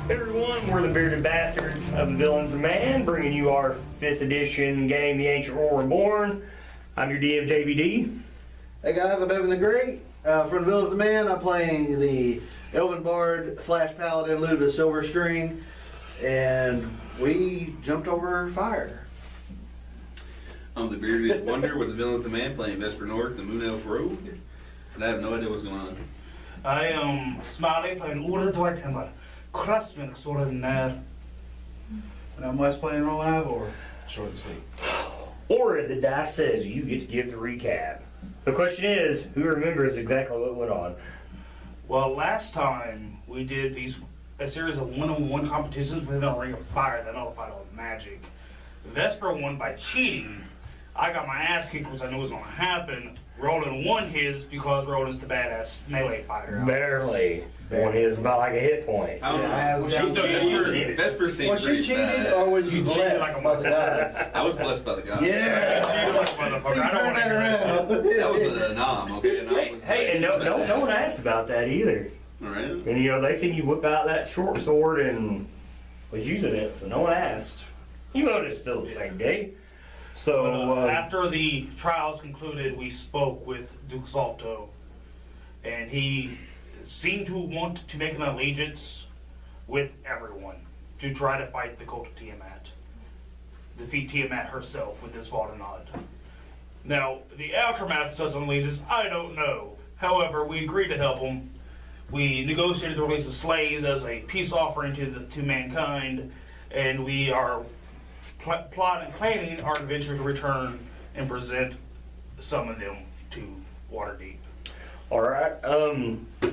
Hey everyone, we're the Bearded Bastards of the Villains of Man, bringing you our 5th edition game, The Ancient War Reborn. I'm your DM, JVD. Hey guys, I'm Evan the Great. From the Villains of Man, I'm playing the Elven Bard / Paladin Luta Silver String, and we jumped over fire. I'm the Bearded Wonder with the Villains of Man, playing Vesperr North, the Moon Elf Rogue, and I have no idea what's going on. I am Smiley playing Orrid and Craftsman extraordinaire. And I'm Wes playing Rolen and Vesperr. Short and sweet. Or the dice says you get to give the recap. The question is, who remembers exactly what went on? Well, last time we did a series of one-on-one competitions within a ring of fire that nullified all magic. Vesperr won by cheating. I got my ass kicked, which I knew was going to happen. Rolen won his because Rolen's the badass melee fighter. Barely. One is about like a hit point. I don't know. Vesperr seemed Was she pretty cheated bad. or was you blessed like a by the gods? I was blessed by the gods. Yeah! Like a motherfucker. I don't Turn want to that hear around. That was a nom, okay? A nom was Hey, and no one asked about that either. Alright. And you know, they seen you whip out that short sword and was using it, so no one asked. You know it's still the same day. So, after the trials concluded, we spoke with Duke Zalto, and he seemed to want to make an allegiance with everyone to try to fight the cult of Tiamat, defeat Tiamat herself with this Valdenod. Now, the aftermath of such an allegiance, I don't know. However, we agreed to help him. We negotiated the release of slaves as a peace offering to mankind, and we are planning our adventure to return and summon them to Waterdeep. all right.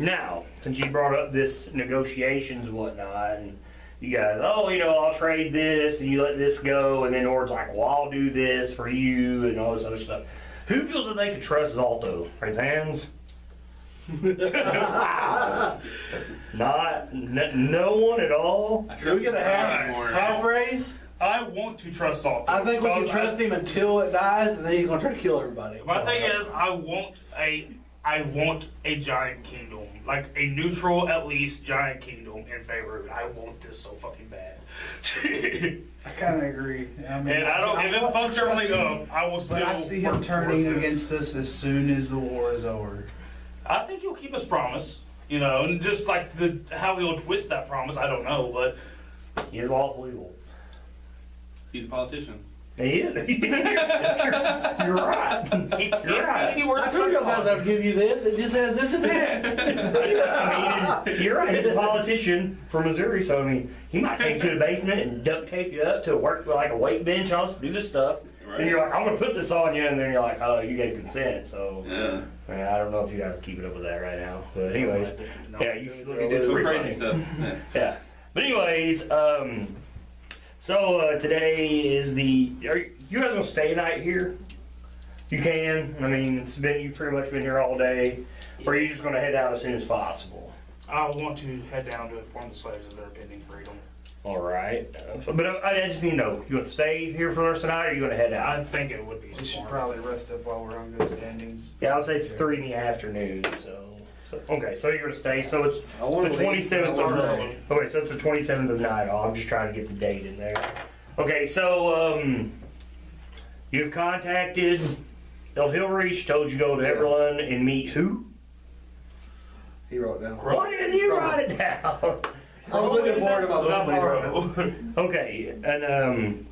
Now, since you brought up this negotiations and whatnot, and you guys, I'll trade this and you let this go, and then Ord's like, well, I'll do this for you and all this other stuff. Who feels that they could trust Zalto? Raise hands. Wow. No one at all. Can we get a half raise? I want to trust Zalto. I think we can trust him until it dies, and then he's gonna try to kill everybody. My thing is, I want a giant kingdom, like a neutral, at least, giant kingdom in Faerûn. I want this so fucking bad. I kind of agree. I mean, And I don't. If it want to fucks trust everything him, up, I will still. But I see him work turning towards against this. us as soon as the war is over. I think he'll keep his promise, and just like how he'll twist that promise, I don't know, but He is lawful evil. He's a politician. He is. You're right. You're right. I told you guys I'd give you this. It just has this advantage. I mean, you're right. He's a politician from Missouri, so I mean, he might take you to the basement and duct tape you up to work with like a weight bench on us to do this stuff. Right. And you're like, I'm gonna put this on you, and then you're like, oh, you gave consent, so. Yeah. I mean, I don't know if you guys are keeping up with that right now, but anyways, yeah, you should look at It's this some refund. crazy stuff. Yeah. Yeah, but anyways, so today is are you guys gonna stay a night here? You can. I mean, you've pretty much been here all day, or are you just gonna head out as soon as possible? I want to head down to inform the slaves of their pending freedom. All right, but I just need to know: you gonna stay here for the rest of the night, or are you gonna head out? I think it would be We should smart. probably rest up while we're on good standings. Yeah, I would say it's 3 in the afternoon. So okay, so you're gonna stay. So it's I wanna the leave. 27th. I wanna Of, stay. okay, so it's the 27th of night. I'm just trying to get the date in there. Okay, so you've contacted El Hillreach, told you to go to Everlund and meet who? He wrote it down. Why didn't you write it down? I'm looking forward to my Lovely, company. bro. Okay, and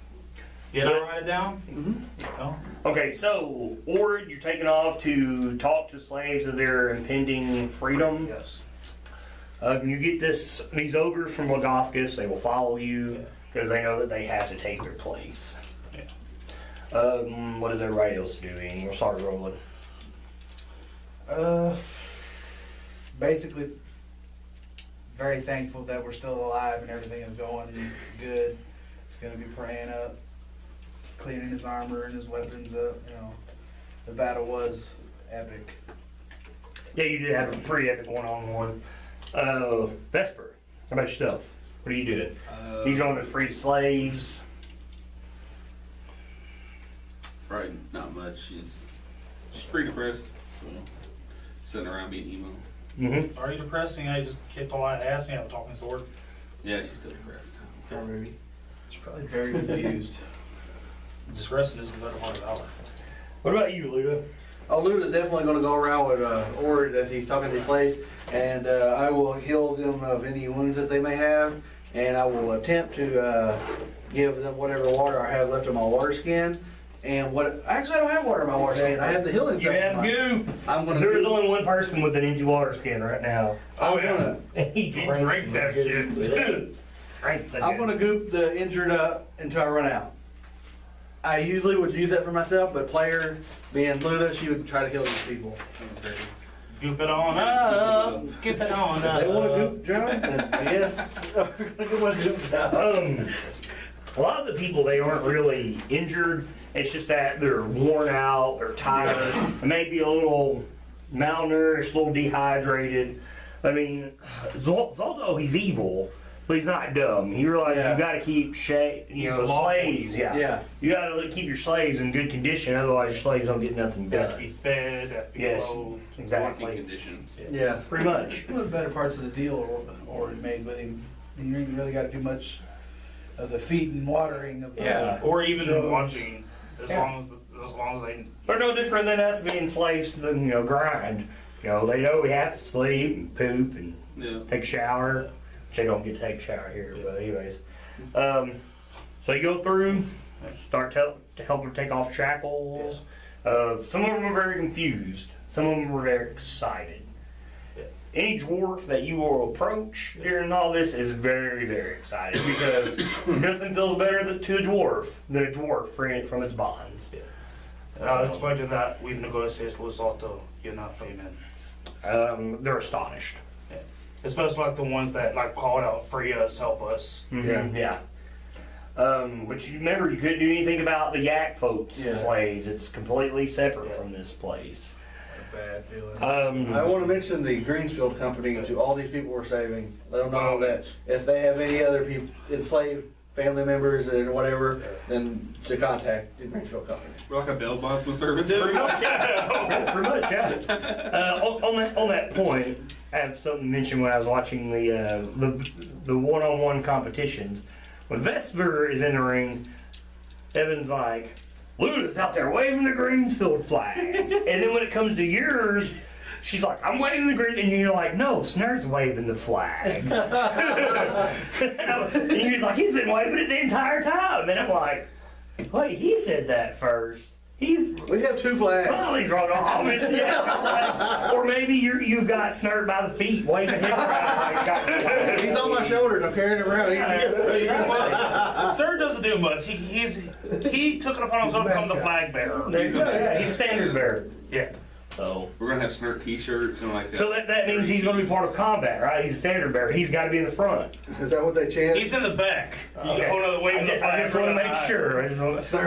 Did I write it down? Mm-hmm. Oh. okay, so Orrid, you're taking off to talk to slaves of their impending freedom. Yes. You get these ogres from Lagoscus, they will follow you because they know that they have to take their place. What is everybody else doing? We'll start rolling. Basically, very thankful that we're still alive and everything is going good. He's gonna be praying up, cleaning his armor and his weapons up. The battle was epic. Yeah, you did have a pretty epic one-on-one. Vesperr, how about yourself? What are you doing? He's going to free slaves. Right, not much. She's pretty depressed. So sitting around being emo. Mm-hmm. Are you depressing? I just kicked all that ass and have a talking sword. Yeah, she's still depressed. Maybe. She's probably very confused. Just resting is the better part of the hour. What about you, Luda? Oh, Luda's definitely gonna go around with Orrid as he's talking to the slaves, and I will heal them of any wounds that they may have, and I will attempt to give them whatever water I have left in my water skin. And actually I don't have water in my water skin. I have the healing You stuff. have goop. I'm gonna There's goop. only one person with an empty water skin right now. Oh, I'm yeah. gonna- He Drink that shit. Drink that I'm shit. gonna goop the injured up until I run out. I usually would use that for myself, but player being Luda, she would try to heal these people. Goop it on up. Goop it on If up. they want to goop John, then I guess we're gonna go with goop now. A lot of the people, they aren't really injured. It's just that they're worn out, they're tired, maybe a little malnourished, a little dehydrated. I mean, Zalto, he's evil, but he's not dumb. He realizes Yeah. you gotta keep He's lawful slaves. evil. Yeah. You gotta keep your slaves in good condition, otherwise your slaves don't get nothing They have to be done. fed, they have to be Yes, clothed. Working exactly. conditions. Yeah. Pretty much. One of the better parts of the deal Orrid made with him, you ain't really gotta do much of the feeding and watering of Yeah. Or even So- watching, as Yeah. long as they. They're no different than us being slaves to the, grind. They know we have to sleep and poop and Yeah. take a shower. Which they don't get to take a shower here, but anyways. So you go through, start to help them take off shackles. Some of them are very confused. Some of them are very excited. Yeah. Any dwarf that you will approach during all this is very, very excited because nothing feels better to a dwarf than a dwarf freeing from its bonds. I'll explain to that we've negotiated with Zalto, you're not famine. They're astonished. Especially like the ones that like called out, free us, help us. Yeah. But you remember, you couldn't do anything about the yak folks' Yeah. slaves. It's completely separate from this place. a bad feeling. I want to mention the Greenfields Company to all these people we're saving. Let them know that if they have any other people, enslaved family members and whatever, then to contact the Greenfield Company. We're like a bail bondsman service. Pretty much, yeah. Pretty much, yeah. On that point, I have something to mention when I was watching the one-on-one competitions. When Vesperr is in the ring, Evan's like, Luda's out there waving the Greenfield flag. And then when it comes to yours, she's like, I'm waving the green, and you're like, no, Snurt's waving the flag. And he's like, he's been waving it the entire time. And I'm like, wait, he said that first. We have two flags. Well, he's wrong. Or maybe you've got Snurt by the feet, waving him around. He's on my shoulders. I'm carrying him around. Stir doesn't do much. He took it upon himself to become the flag bearer. He's standard bearer. Yeah. So We're gonna have Snurt t-shirts and like that. So that means he's going to be part of combat, right? He's a standard bearer. He's got to be in the front. Is that what they chant? He's in the back. Okay. Waving the I flag. just want to make sure.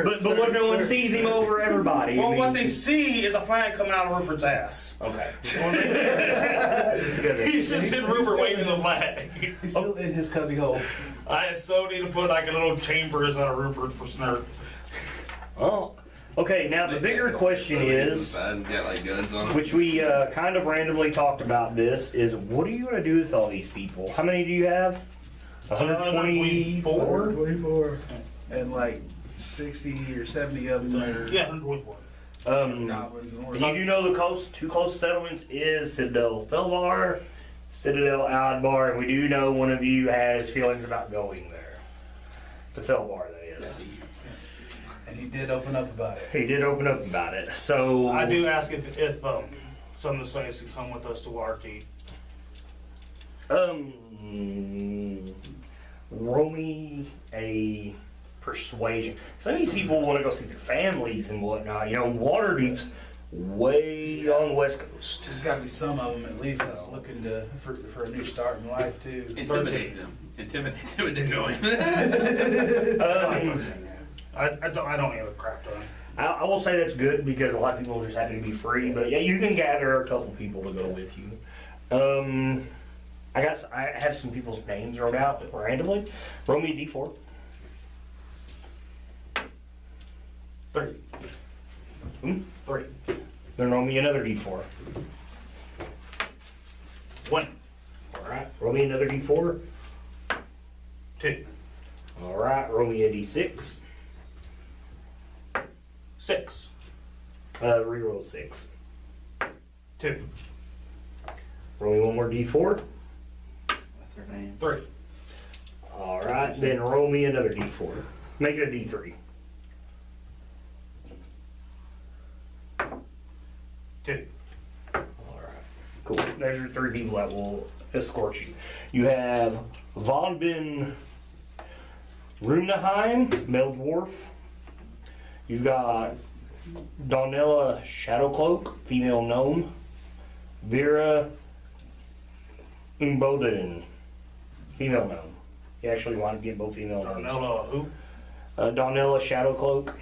But what if no one sees him over everybody? Well, I mean- what they see is a flag coming out of Rupert's ass. Okay. He's just in Rupert waving the flag. He's still in his cubby hole. I so need to put like a little chambers out of Rupert for Snurt. Oh. Okay, now the bigger question is, Got like guns on them. which we kind of randomly talked about this, is what are you going to do with all these people? How many do you have? 124? 24. And like 60 or 70 of them are Yeah, 124. goblins and You do know the two close settlements is Citadel Felvar, Citadel Adbar, and we do know one of you has feelings about going there. To Felvar, that is. And he did open up about it. He did open up about it. So I do ask if some of the slaves can come with us to Warty. roll me a persuasion. Some of these people want to go see their families and whatnot. Waterdeep's way on the west coast. There's got to be some of them at least that's looking for a new start in life too. Intimidate them. Intimidate them into going. I don't have a crap ton. I will say that's good because a lot of people are just happy to be free. But yeah, you can gather a couple people to go with you. I have some people's names wrote out randomly. Roll me a d4. 3. 3. Then roll me another d4. 1. All right. Roll me another d4. 2. All right, roll me a d6. 6. Reroll 6. 2. Roll me one more d4. That's her name. 3. All right, then roll me another d4. Make it a d3. 2. All right, cool. There's your 3 people that will escort you. You have Von Ben Rumnaheim, male dwarf. You've got Donella Shadowcloak, female gnome. Vera Umboden, female gnome. You actually want to get both female gnomes. Darnella who? Donella Shadowcloak.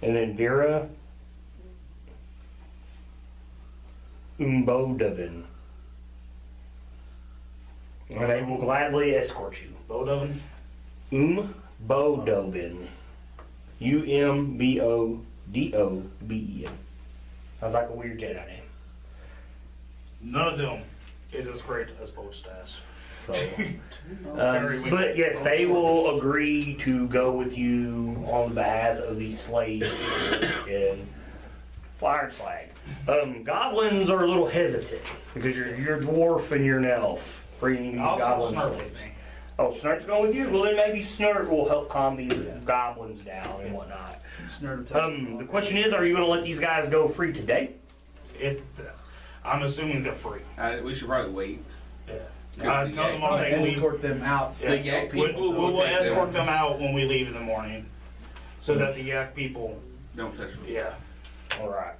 And then Vera Umbodovan. And they will gladly escort you. Bodovan? Umbodovan. Umbodoben. Sounds like a weird Jedi name. None of them is as great as Bostass. So, but yes, they will agree to go with you on behalf of these slaves in Fire Slag. Goblins are a little hesitant because you're a dwarf and you're an elf. Bringing these Also goblins Snart slaves. with me. Oh, Snurt's going with you? Well, then maybe Snurt will help calm these goblins down and whatnot. The question is, are you going to let these guys go free today? I'm assuming they're free. We should probably wait. Yeah. Yeah. Tell them all Probably they leave. escort them out. The yak people We'll will take escort them. them out when we leave in the morning, so that the yak people. Don't touch them. Yeah. All right.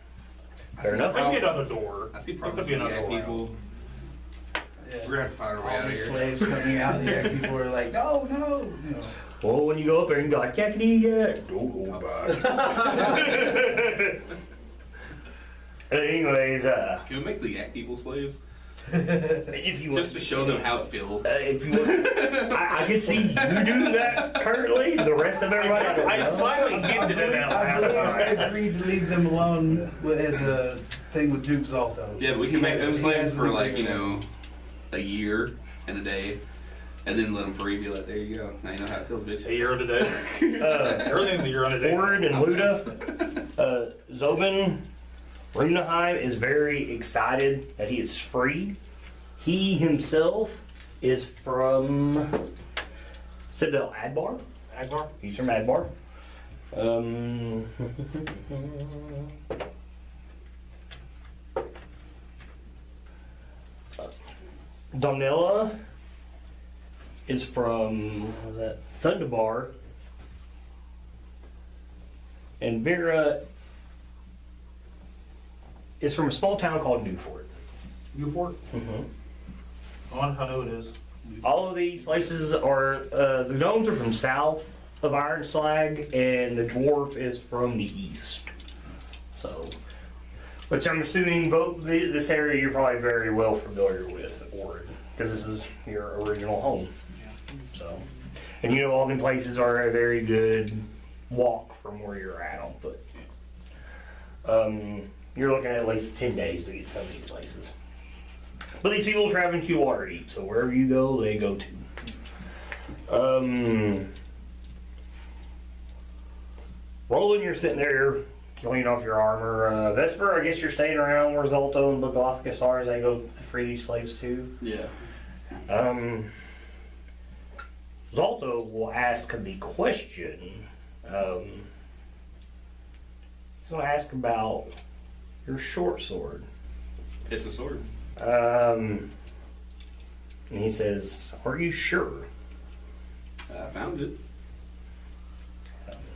Fair enough. There could be another door. I see There problems could be with another yak door. people. Yeah. We're gonna have to find our way All out of these here. slaves coming out, the yak people are like, no, no. You know. Well, when you go up there, you can be like, yakety yak. Don't go back. Anyways, Can we make the yak people slaves? if you want Just to show them how it feels. if you want, I can see you do that currently. The rest of everybody, I don't I know. slightly hinted at that I last believe I time. agreed to leave them alone as a thing with Duke Zalto. Yeah, but we can make them slaves for like, a year and a day. And then let them free, be like, there you go. Now you know how it feels, bitch. A year on a day. Everything's a year on a day. Orrid and Luta, Zobin Rumnaheim is very excited that he is free. He himself is from Citadel Adbar. Agbar? He's from Adbar. Donella is from what was that? Sundabar. And Vera is from a small town called Newfort. Newfort? I know it is. All of these places are, the gnomes are from south of Iron Slag, and the dwarf is from the east. So, which I'm assuming both this area you're probably very well familiar with, Orrid, because this is your original home. So, and all the places are a very good walk from where you're at on foot. You're looking at least 10 days to get some of these places. But these people are traveling to Waterdeep, so wherever you go, they go to. Rolen, you're sitting there cleaning off your armor. Vesperr, I guess you're staying around where Zalto and Bogothicus are as they go free these slaves too. Yeah. Zalto will ask the question. He's going to ask about your short sword. It's a sword. And he says, "Are you sure?" I found it.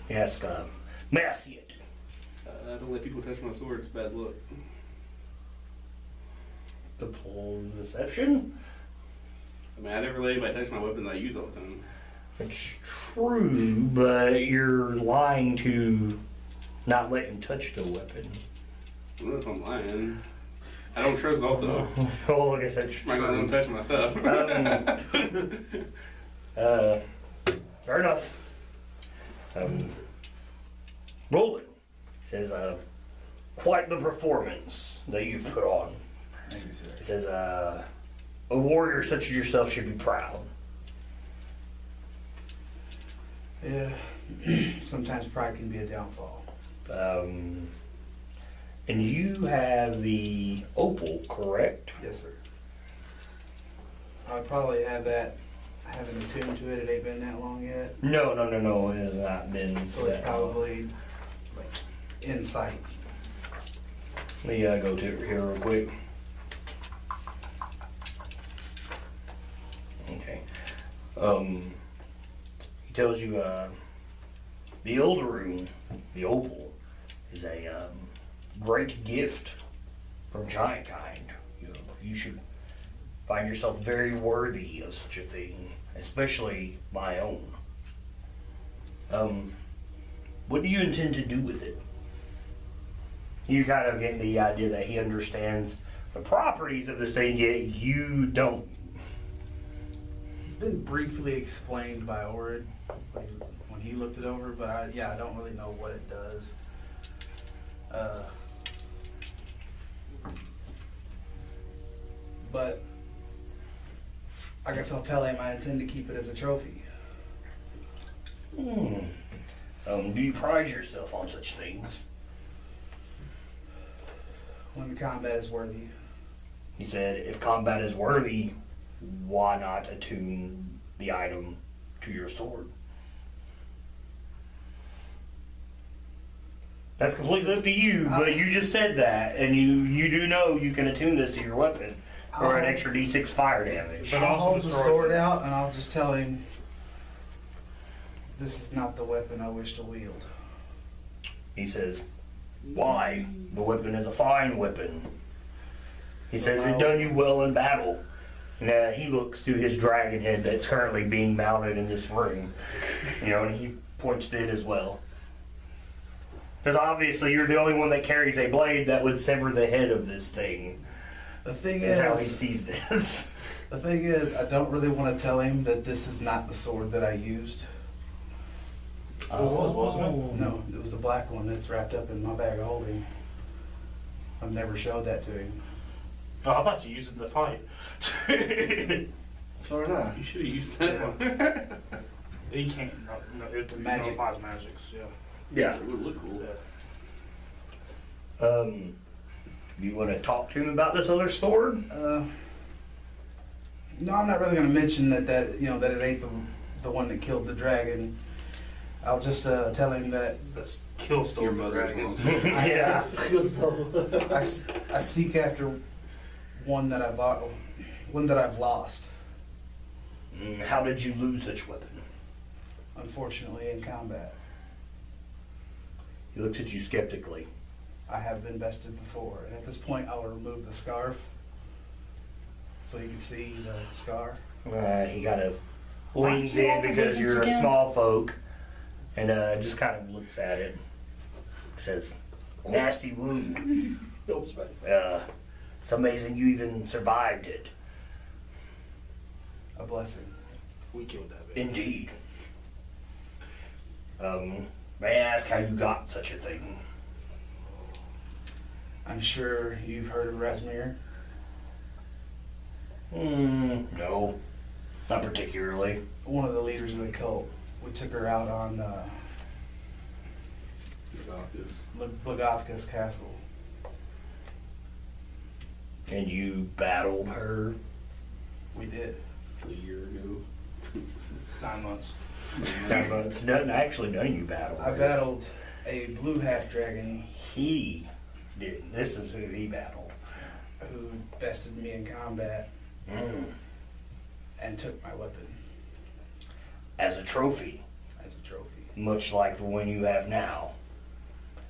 He asks, "May I see it?" I don't let people touch my sword. It's bad luck. Deploy deception. I mean, I never let anybody touch my weapons I use all the time. It's true, but you're lying to not let him touch the weapon. I don't know if I'm lying. I don't trust Zalto. Well, I guess that's I'm not gonna true. touch my stuff. Fair enough. Rolen says, quite the performance that you've put on. Thank you, sir. He says, a warrior such as yourself should be proud. Yeah, sometimes pride can be a downfall. And you have the opal, correct? Yes, sir. I'd probably have that, having attuned to it, it ain't been that long yet. No, it has not been. So it's that long. probably like insight. Let me go to it here real quick. Okay. He tells you the older rune, the opal, is a great gift from giant kind. You should find yourself very worthy of such a thing, especially my own. What do you intend to do with it? You kind of get the idea that he understands the properties of this thing, yet you don't. It's been briefly explained by Orrid, like when he looked it over, but I don't really know what it does. But I guess I'll tell him I intend to keep it as a trophy. Do you pride yourself on such things? When the combat is worthy. He said, if combat is worthy, why not attune the item to your sword? That's completely up to you, but you just said that, and you do know you can attune this to your weapon for an extra D6 fire damage. But I'll also hold the the sword. sword out and I'll just tell him this is not the weapon I wish to wield. He says, why? The weapon is a fine weapon. He says, it done you well in battle. Now he looks to his dragon head that's currently being mounted in this room, and he points to it as well. Because obviously you're the only one that carries a blade that would sever the head of this thing. The thing That's how he is, sees this. the thing is, I don't really want to tell him that this is not the sword that I used. It was, wasn't No, it was the black one that's wrapped up in my bag of holding. I've never showed that to him. Oh, I thought you used it in the fight. So did I. You should have used that Yeah. one. He can't. No, it Magic. nullifies magics. Yeah. Yeah. It would look cool. Yeah. You want to talk to him about this other sword? No, I'm not really going to mention that that it ain't the one that killed the dragon. I'll just tell him that That's kill stole Your the mother's dragon. lost. Yeah. I seek after one that I've lost, How did you lose such weapon? unfortunately, in combat. He looks at you skeptically. I have been bested before, and at this point, I will remove the scarf so you can see the scar. He kind of leans in because you're a small folk, and just kind of looks at it. Says, "Nasty wound. It's amazing you even survived it." A blessing. We killed that bitch. Indeed. May I ask how you got such a thing? I'm sure you've heard of Rasmir. No, not particularly. One of the leaders of the cult. We took her out on Blagothka's castle. And you battled her? We did. A year ago. 9 months. 9 months. None, actually, none of you battled I her. battled a blue half dragon He did. This is who he battled. who bested me in combat Mm. and took my weapon As a trophy, as a trophy. much like the one you have now.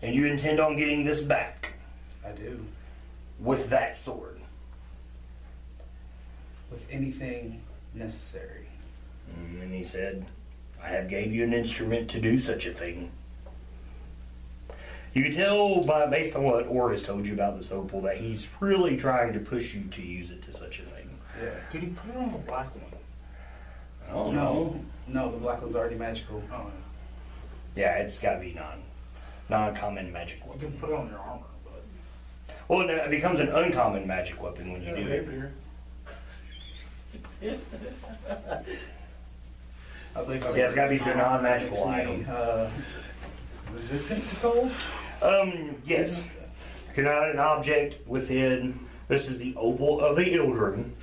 And you intend on getting this back I do. with that sword. With anything necessary. And he said, I have gave you an instrument to do such a thing. You can tell based on what Orrid has told you about this opal that he's really trying to push you to use it to such a thing. Yeah. Could he put it on the black one? I don't know. No, the black one's already magical. Oh, Yeah, it's got to be non-common magic you weapon. can put it on your armor, but Well, no, it becomes an uncommon magic weapon when you do it. I believe Yeah, it's gotta be a non-magical item. Resistant to cold? Yes. Cannot an object within, this is the opal of the Ildren.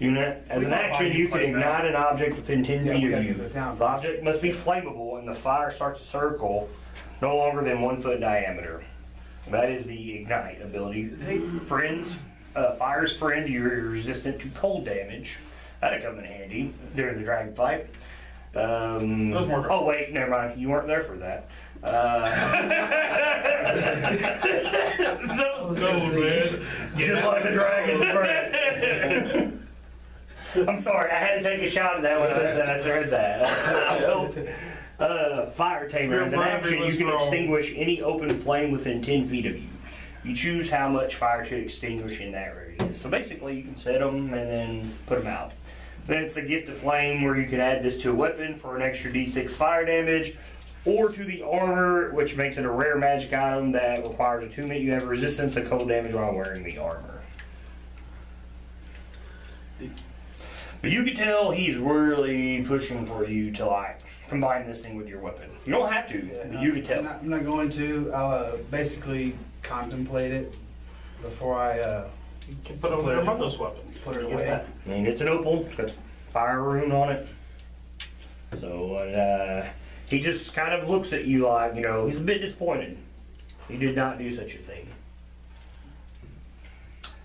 As an action, you can ignite an object within 10 Yeah, we feet gotta of you. use the town. The object must be flammable and the fire starts a circle no longer than 1 foot diameter. That is the ignite ability. Fire's friend, you're resistant to cold damage. That'd come in handy during the dragon fight. Oh wait, never mind. You weren't there for that. That was gold, man. Just like the dragon's breath. I'm sorry, I had to take a shot at that when I said that. Fire tamer. As an action, you can extinguish any open flame within 10 feet of you. You choose how much fire to extinguish in that radius. So basically, you can set them and then put them out. Then it's the gift of flame, where you can add this to a weapon for an extra d6 fire damage, or to the armor, which makes it a rare magic item that requires attunement. You have resistance to cold damage while wearing the armor. But you can tell he's really pushing for you to like combine this thing with your weapon. You don't have to, but you can tell. I'm not going to. I'll basically contemplate it before I You can put over their mother's weapon. put it away. I mean, it's an opal. It's got fire rune on it. So he just kind of looks at you like, he's a bit disappointed. He did not do such a thing.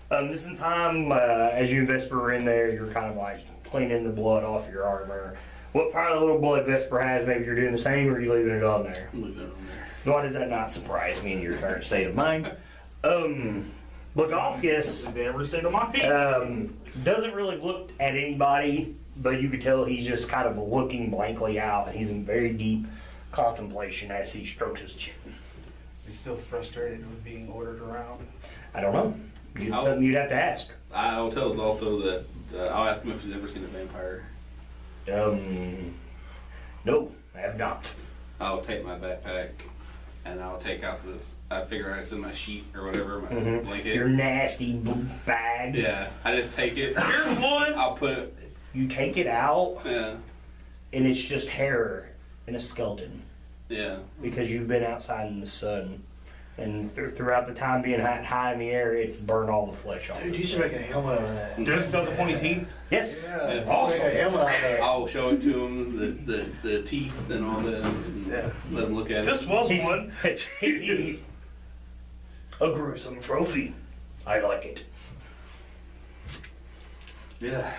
This is time, as you and Vesperr are in there, you're kind of like cleaning the blood off your armor. What part of the little blood Vesperr has, maybe you're doing the same, or are you leaving it on there? Leave it on there. Why does that not surprise me in your current state of mind? Logofgus In every state of mind. doesn't really look at anybody, but you could tell he's just kind of looking blankly out, and he's in very deep contemplation as he strokes his chin. Is he still frustrated with being ordered around? I don't know. Something you'd have to ask. I'll tell Zalto that I'll ask him if he's ever seen a vampire. No, I have not. I'll take my backpack and I'll take out this. I figure it's in my sheet or whatever, my blanket. Your nasty bag. Yeah, I just take it. Here's one. I'll put it. You take it out, Yeah, and it's just hair and a skeleton yeah. because you've been outside in the sun. And throughout the time being high in the air, it's burned all the flesh off. Dude, you should make a helmet out of that. Just tell the pointy teeth. Yes. Yeah, Awesome. make a helmet out of that. I'll show it to him, the teeth and all that. And let him look at This it. was He's- one. A gruesome trophy. I like it. Yeah.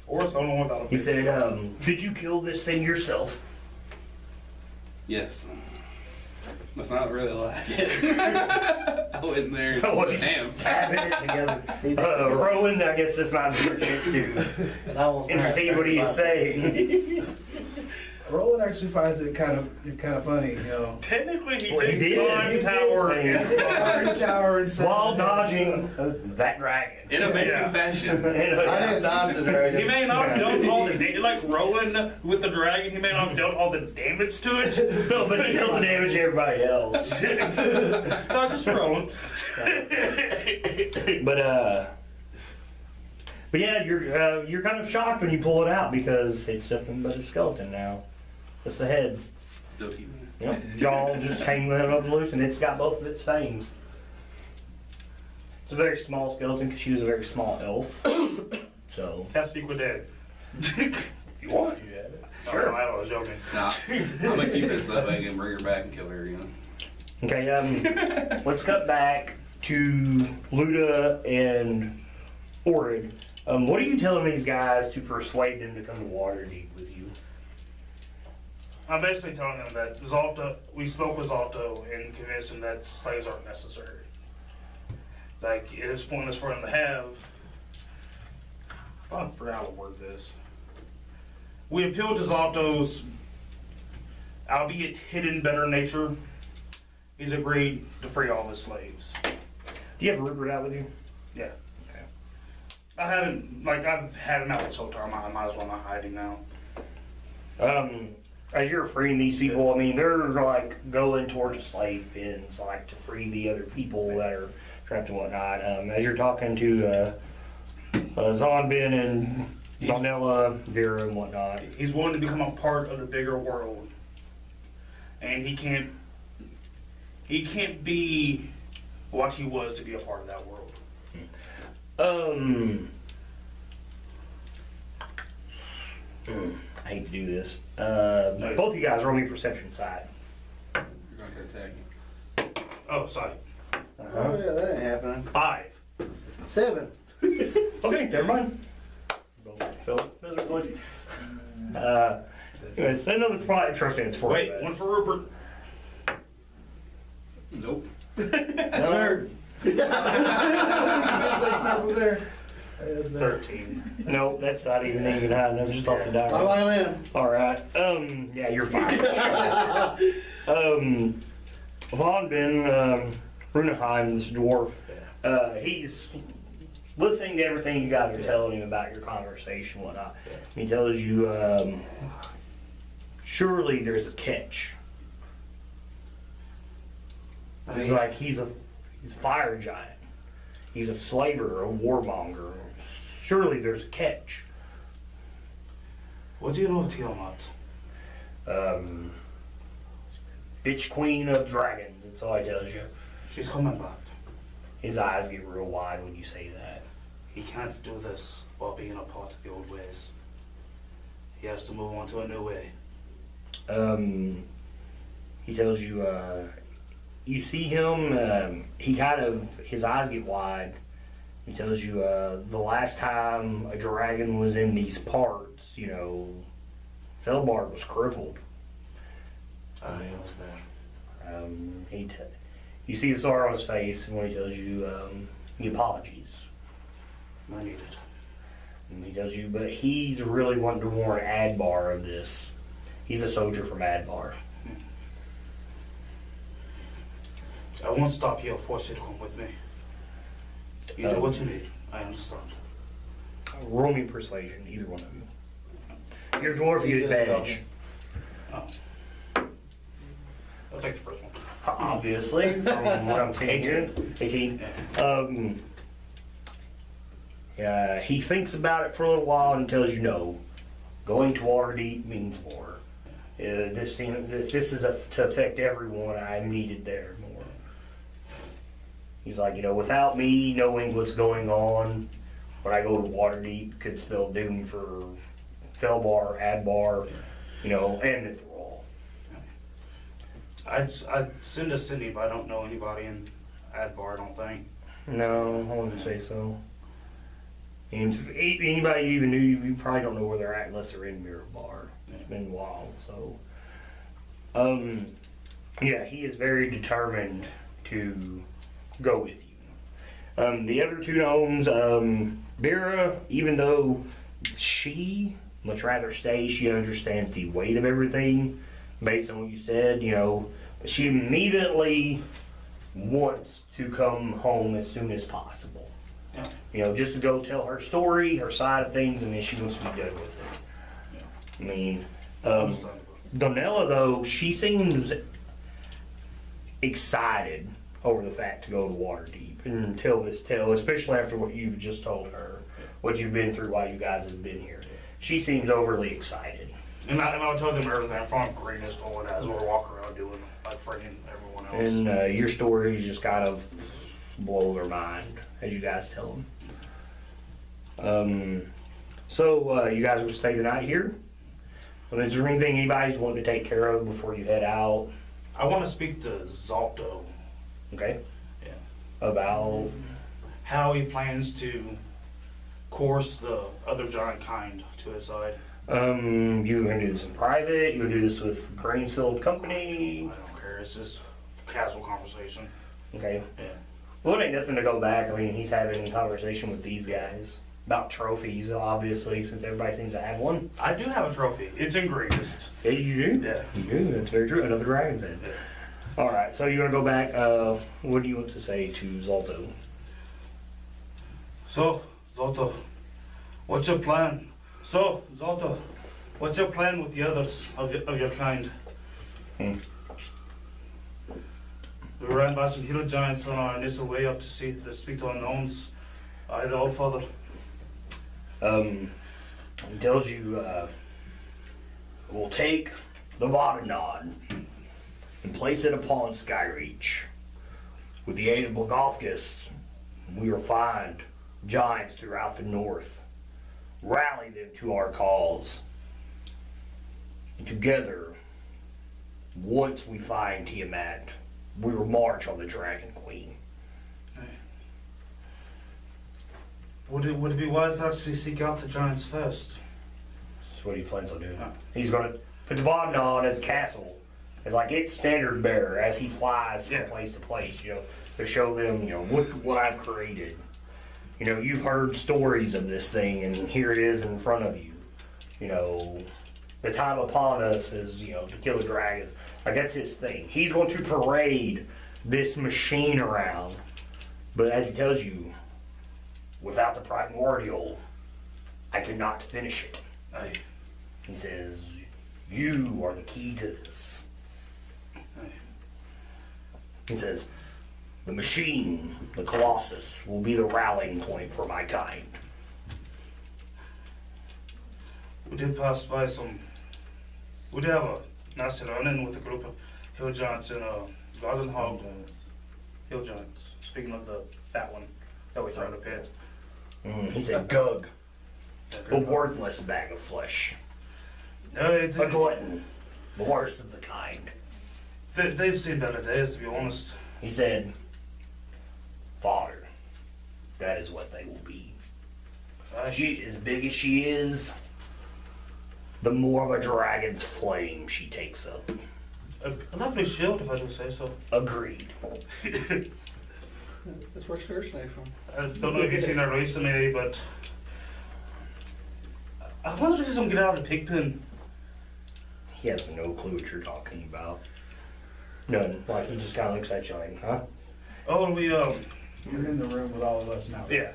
Or it's the only one without a He said, did you kill this thing yourself? Yes. That's not really a lie. I went in there and Oh, said, he's damn. tapping it together. Roland, I guess this might be your chance to intercede. What do you say? Roland actually finds it kind of funny, Technically, he Well, he did did. climb He the did. tower. He He did climb the tower and While dodging that dragon. In amazing fashion. I didn't dodge the dragon. He may not have done all the like Roland with the dragon. He may not have done all the damage to it. No, but he dealt the damage to everybody else. Not just Roland. But yeah, you're kind of shocked when you pull it out because it's nothing but a skeleton now. Just the head. Still keeping it. Yep. Jaw just hanging up loose, and it's got both of its fangs. It's a very small skeleton because she was a very small elf. So Can't speak with dead. if you want, you have it. Sure. I was joking. Nah, I'm gonna keep it so I can bring her back and kill her again. Okay, let's cut back to Luta and Orrid. What are you telling these guys to persuade them to come to Waterdeep with you? I'm basically telling them that we spoke with Zalto and convinced him that slaves aren't necessary. Like, it is pointless for them to have. I forgot how to word this. We appealed to Zalto's, albeit hidden, better nature. He's agreed to free all his slaves. Do you have Rupert out with you? Yeah. I've had him out this whole time. I might as well not hide him now. As you're freeing these people, I mean, they're like going towards the slave pens, like to free the other people that are trapped and whatnot. As you're talking to Zonbin and Donella, Vera, and whatnot. He's willing to become a part of the bigger world, and he can't be what he was to be a part of that world. I hate to do this. Both you guys roll me perception side. You're not gonna attack him. Oh, sorry. Oh yeah, that ain't happening. 5. 7. Okay, never mind. Philip, miserably. Anyways, another probably trust answer for you. Wait, one for Rupert. Nope. Sir. There. 13. No, that's not even high enough, just off the My dial. violin. Alright, yeah, you're fine. Von Ben, Runeheim, this dwarf, he's listening to everything you guys are telling him about your conversation and whatnot. He tells you, surely there's a catch. He's like, he's a fire giant. He's a slaver, a warmonger. Surely there's a catch. What do you know of Tiamat? Bitch queen of dragons, that's all he tells you. She's coming back. His eyes get real wide when you say that. He can't do this while being a part of the old ways. He has to move on to a new way. He tells you, you see him, his eyes get wide. He tells you, the last time a dragon was in these parts, Felbard was crippled. I was there. You see the sorrow on his face when he tells you, the apologies. I need it. And he tells you, but he's really wanting to warn Adbar of this. He's a soldier from Adbar. I won't stop you or force you to come with me. You do what you need. I understand. Roll me persuasion, either one of you. You're a dwarf, you advantage. Oh. I'll take the first one. Obviously, from what I'm seeing here. 18. He thinks about it for a little while and tells you no. Going to Waterdeep means more. If this is to affect everyone, I'm needed there more. He's like, without me knowing what's going on, when I go to Waterdeep, could spell doom for Felbar, Adbar, and Mithril. I'd send a Cindy, but I don't know anybody in Adbar, I don't think. No, I wouldn't say so. And if anybody you even knew, you probably don't know where they're at unless they're in Mirabar. It's been a while, so. Yeah, he is very determined to go with you. The other two gnomes, Vera, even though she much rather stay, she understands the weight of everything based on what you said, but she immediately wants to come home as soon as possible. Yeah. Just to go tell her story, her side of things, and then she wants to be done with it. Yeah. I mean, Understandable. Donella, though, she seems excited over the fact to go to Waterdeep and tell this tale, especially after what you've just told her, what you've been through while you guys have been here. She seems overly excited. And I'll tell them everything from Green is going as we're walking around doing, like friggin' everyone else. And your stories just kind of blow their mind as you guys tell them. So you guys will stay the night here? Is there anything anybody's wanting to take care of before you head out? I want to speak to Zalto. Okay. Yeah. About? How he plans to course the other giant kind to his side. You gonna do this in private? You gonna do this with Greenfields Company? I don't care. It's just casual conversation. Okay. Yeah. Well, it ain't nothing to go back. I mean, he's having a conversation with these guys about trophies, obviously, since everybody seems to have one. I do have a trophy. It's engraved. Yeah, you do? Yeah. You do. That's very true. Another dragon's head. Yeah. All right. So you're gonna go back. What do you want to say to Zalto? So, Zalto, what's your plan? What's your plan with the others of your kind? We ran by some hill giants on our initial way up to speak to our gnomes. The old father. He tells you, we'll take the Vodinod and place it upon Skyreach. With the aid of Blagofkus, we will find giants throughout the north, rally them to our cause, and together, once we find Tiamat, we will march on the Dragon Queen. Would it be wise to actually seek out the giants first? That's what he plans on doing. Yeah. He's going to put the Vodinod on his castle as like its standard bearer as he flies from Yeah. place to place, to show them, look what I've created. You've heard stories of this thing, and here it is in front of you. The time upon us is, to kill the dragon. Like, that's his thing. He's going to parade this machine around, but as he tells you, without the primordial, I cannot finish it. Aye. He says, you are the key to this. Aye. He says, the machine, the Colossus, will be the rallying point for my kind. We did pass by some. We did have a nasty run-in with a group of hill giants in Garden Hog. Hill giants. Speaking of the fat one that we found up here. He said, Gug, a worthless bag of flesh. No, A glutton, the worst of the kind. they've seen better days, to be honest. He said, fodder, that is what they will be. She, as big as she is, the more of a dragon's flame she takes up. A lovely shield, if I do say so. Agreed. That's where shirts came from. I don't know if you've seen her recently, but I wonder if some get out of the pig pen. He has no clue what you're talking about. None. Like, he just kind of looks at you like, huh? Oh, and we You're in the room with all of us now. yeah.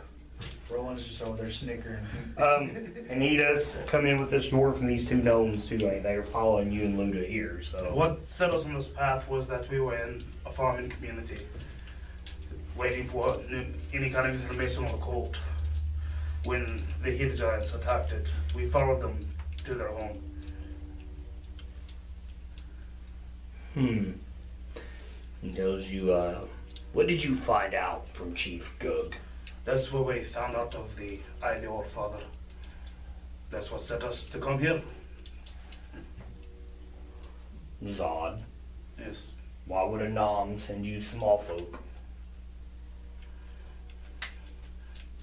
Roland's just over there snickering. And he does come in with this dwarf and these two gnomes too. Like, they're following you and Luta here, so. What set us on this path was that we were in a farming community, waiting for any kind of information on the cult. When the hill giants attacked it, we followed them to their home. He tells you, what did you find out from Chief Gug? That's where we found out of the All Father. That's what set us to come here. Zod. Yes. Why would a Nom send you small folk?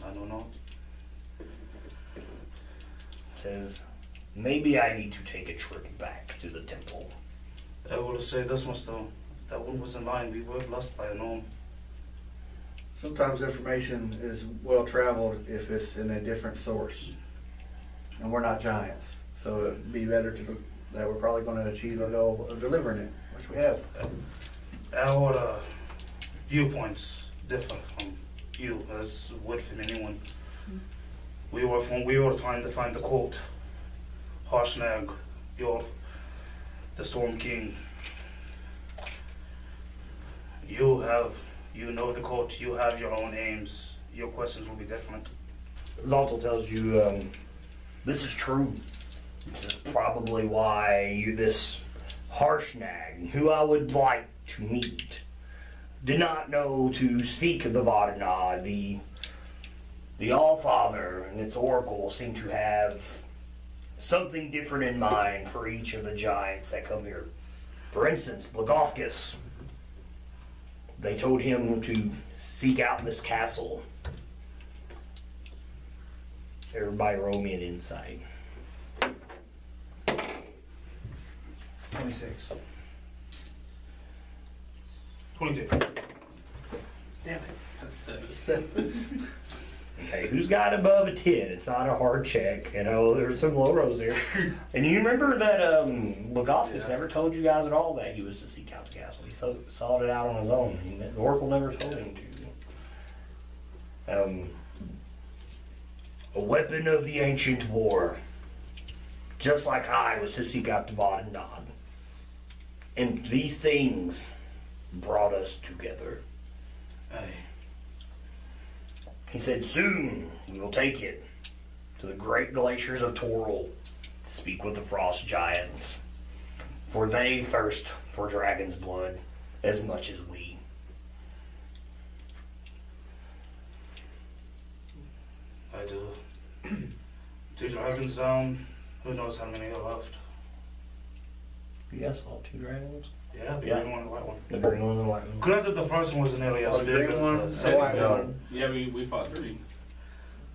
I don't know. Says, maybe I need to take a trip back to the temple. I would say this much though. That one was in line. We were blessed by a gnome. Sometimes information is well traveled if it's in a different source. And we're not giants, so it'd be better that we're probably gonna achieve our goal of delivering it, which we have. Our viewpoints differ from you, as would from anyone. We were trying to find the cult, Harshnag, the Storm King. You know the cult, you have your own aims, your questions will be different. Zalto tells you, this is true. This is probably why this Harshnag, who I would like to meet, did not know to seek the Vodinod. The Allfather and its oracle seem to have something different in mind for each of the giants that come here. For instance, Blagofkus, they told him to seek out this castle. Everybody roll me an insight. 26. 22. Damn it. That's Okay, who's got above a 10? It's not a hard check. There's some low rows there. And you remember that Blagofkus never told you guys at all that he was to seek out the castle. He sought it out on his own. The Oracle never told him to. A weapon of the ancient war. Just like I was to seek out the Vodinod. And these things brought us together. Aye. He said, soon we will take it. to the great glaciers of Toril to speak with the frost giants, for they thirst for dragon's blood as much as we. I do. 2 dragons down. Who knows how many are left? You guys saw 2 dragons? Yeah, the Yeah. green one and the white one. The green one and the white one. Granted, the first one wasn't nearly as The big green as one, the the second white one. one. Yeah, we fought 3.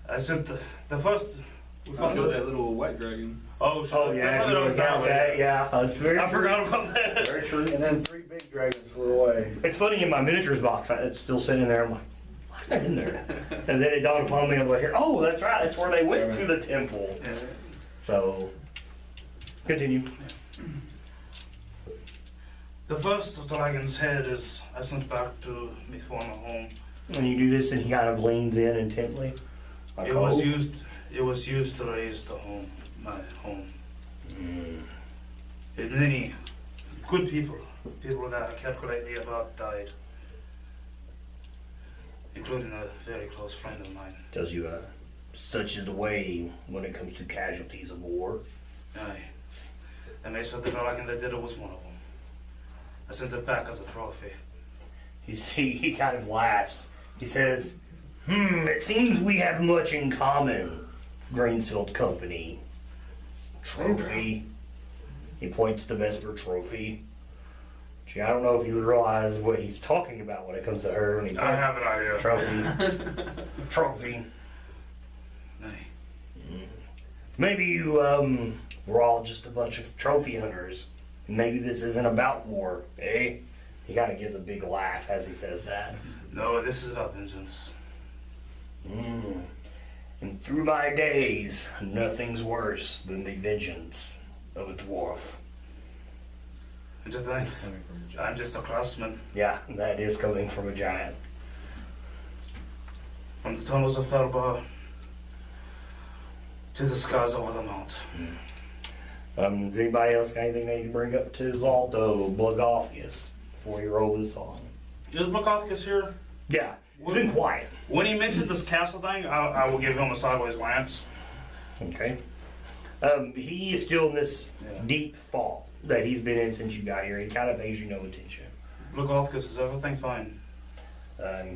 I said the first. We I fought killed that little white dragon. Oh, shit. Oh yeah, That's you what I was about down with. that, yeah. That's very I true. forgot about that. Very true. And then 3 big dragons flew away. It's funny, in my miniatures box, it's still sitting there. I'm like, why's that in there? And then it dawned upon me, I'm like, oh, that's right. That's where they went to the temple. Yeah. So, continue. The first dragon's head is I sent back to my former home. When you do this, and he kind of leans in intently. Like, It was oh. used. It was used to raise the home, my home. Mm. And many good people that I cared greatly about died, including a very close friend of mine. Tells you, such is the way when it comes to casualties of war. Aye. And they said the dragon that did it was one of them. I sent it back as a trophy. He kind of laughs. He says, it seems we have much in common, Greenfields Company. Trophy. He points to Vesperr trophy. Gee, I don't know if you realize what he's talking about when it comes to her. When he I have an idea. Trophy. Trophy. Aye. Maybe you, we're all just a bunch of trophy hunters. Maybe this isn't about war, eh? He kind of gives a big laugh as he says that. No, this is about vengeance. And through my days, nothing's worse than the vengeance of a dwarf. And to think, I'm just a craftsman Yeah, that is coming from a giant. from the tunnels of Felbar to the skies over the mount. Does anybody else got anything they need to bring up to Zalto, Blagoffius, before we roll this song? Is Blagoffius here? Yeah, it's been quiet. When he mentioned this castle thing, I will give him a sideways glance. Okay. He is still in this deep thought that he's been in since you got here. He kind of pays you no attention. Blagoffius, is everything fine?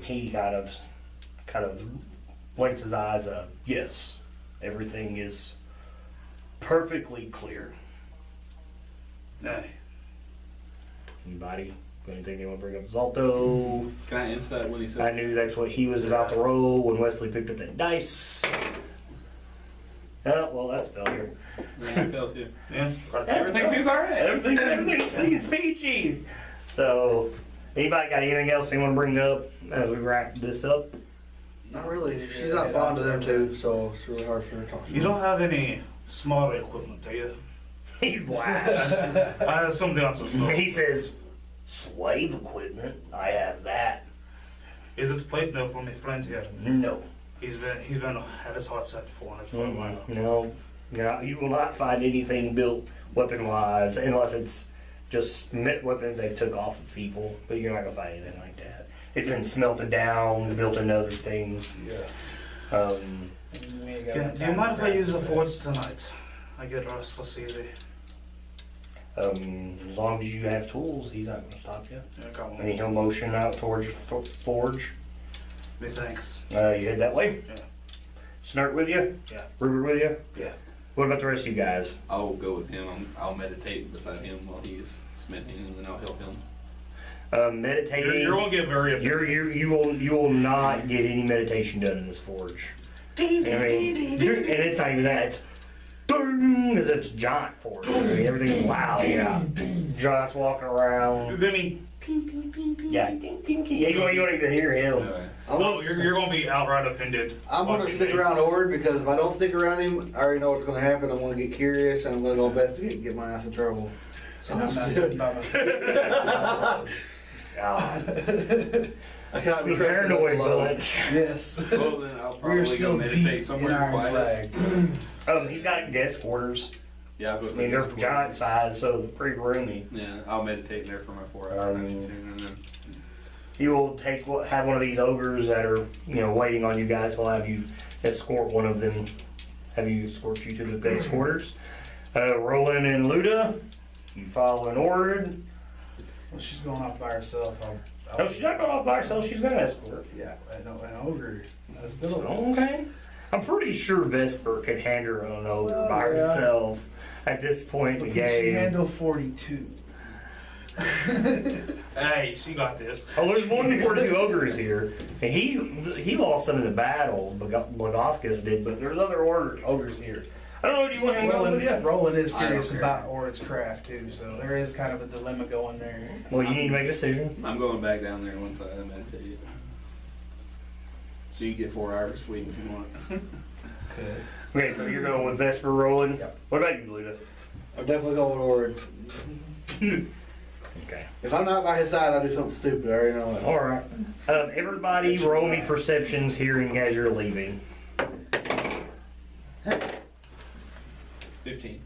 He kind of blinks his eyes up. Yes, everything is perfectly clear. Aye. Anybody got anything they want to bring up? Zalto. Can I insight when he I said? knew that's what he was about to roll when Wesley picked up that dice. Oh, well, that's failure. Yeah, I fell too. Yeah. Everything seems alright. Everything seems peachy. So, anybody got anything else they want to bring up as we wrap this up? Not really. She's not fond of them two, so it's really hard for her to talk to You don't have any smaller equipment, do you? He laughs. I have something else as well. He says, slave equipment? I have that. Is it plate mill for my friend here? No. He's been had his heart set for it for a while. No. No, you will not find anything built weapon-wise unless it's just smith weapons they took off of people, but you're not going to find anything like that. It's been smelted down, built into other things. Do you mind if I use the forge tonight? I get restless easy. As long as you have tools, he's not going to stop you. Yeah, I got And one. he'll motion out towards forge. Me thanks. You head that way? Yeah. Snart with you? Yeah. Ruber with you? Yeah. What about the rest of you guys? I'll go with him. I'll meditate beside him while he's smithing, and then I'll help him. Meditating. You're gonna get very. You will not get any meditation done in this forge. I mean, and it's not even that. It's boom, because it's giant forge. I mean, everything's loud. Yeah, giants walking around. I mean, Yeah, you won't even hear him. Alright. oh, you're gonna be outright offended. I'm going to watching stick me. around Orrid because if I don't stick around him, I already know what's going to happen. I'm going to get curious and I'm going to go investigate and get my ass in trouble. So And I'm I'm not still, sitting by myself. God, I cannot be you trusted paranoid alone. bunch. Yes. Well, then I'll We're probably go still meditate deep somewhere in Iron quiet. Flag. He's got guest quarters. Yeah, I'll go I mean, they're giant size, so they're pretty roomy. Yeah, I'll meditate in there for my 4 hours. And then You will have one of these ogres that are, waiting on you guys. We'll have you escort one of them have you escort you to the base quarters. Rolen and Luta, you follow an Orrid. Well, she's going off by herself. No, she's not going off by herself. She's going to escort. Yeah, I know, an ogre. That's still. Okay. I'm pretty sure Vesperr could handle her on over Oh, by yeah. herself at this point in the Can she game. handle 42? Hey, she got this. Oh, there's more than 42 ogres here. And he lost some in the battle, Blagofskas did, but there's other ogres here. I don't know, do you want to hang out with you? Roland is I don't curious care. about Orrid's craft too, so there is kind of a dilemma going there. Well, you need to make a decision. I'm going back down there once I meditate. So you get 4 hours of sleep if you want. Okay, so you're going with Vesperr rolling? Yep. What about you, Luda? I'm definitely going with Orrid. Okay. If I'm not by his side, I'll do something stupid. I already know it. All right. Everybody roll me perceptions hearing as you're leaving. 15.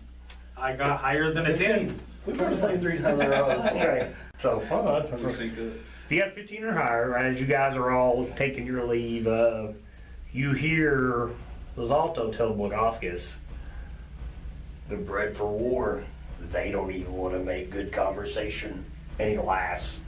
I got higher than a 10. We've heard the same 3 times in a row. Okay, so hold on. Sync to it. If you got 15 or higher, as you guys are all taking your leave, you hear Zalto tell Blagofskas, they're bred for war. They don't even want to make good conversation. And he laughs.